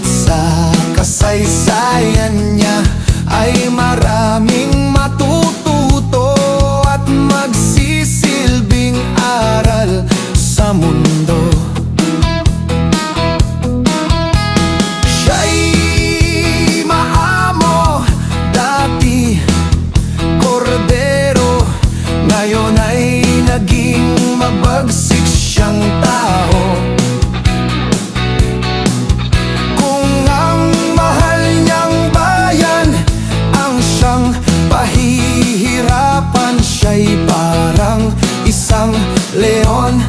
Sa kasaysayan niya ay maraming matututo at magsisilbing aral sa mundo. Siya'y maamo, dati kordero, ngayon ay naging mabagsik siyang tao. Kung ang mahal niyang bayan ang siyang pahihirapan, siya'y parang isang leon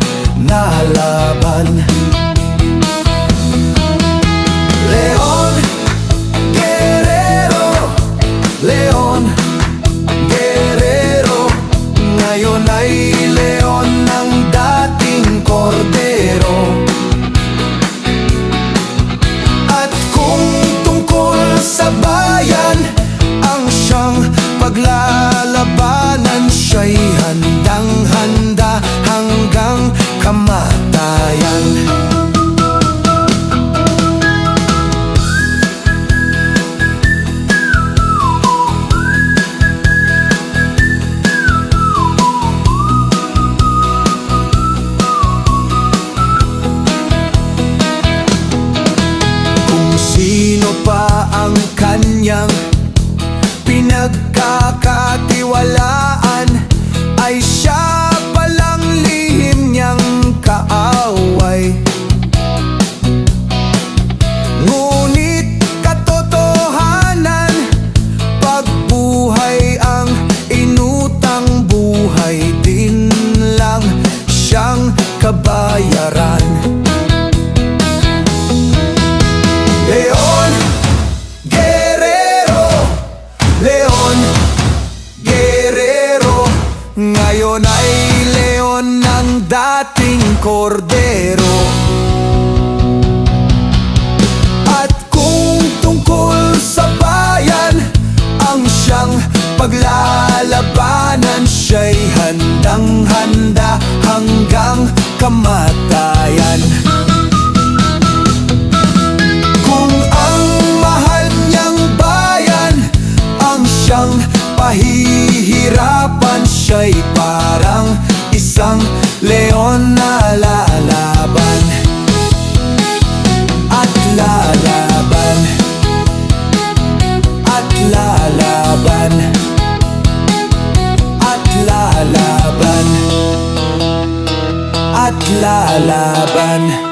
na laban. Leon Guerrero, Leon Guerrero, ngayon ay leon ng dating kordero. At kung tungkol sa bayan ang siyang paglalabanan, siya'y handang-handa hanggang kamatayan. Sino pa ang kanyang pinagkakatiwalaan, ay siya palang lihim niyang kaaway. Ngunit katotohanan, pagbuhay ang inutang, buhay din lang siyang kabayaran. Leon Guerrero, Leon Guerrero, ngayon ay leon ng dating kordero. At kung tungkol sa bayan ang siyang paglalabanan, siya'y handang-handa hanggang kamatayan. Siyang pahihirapan, siya'y parang isang leon na lalaban. At lalaban, at lalaban, at lalaban, at lalaban.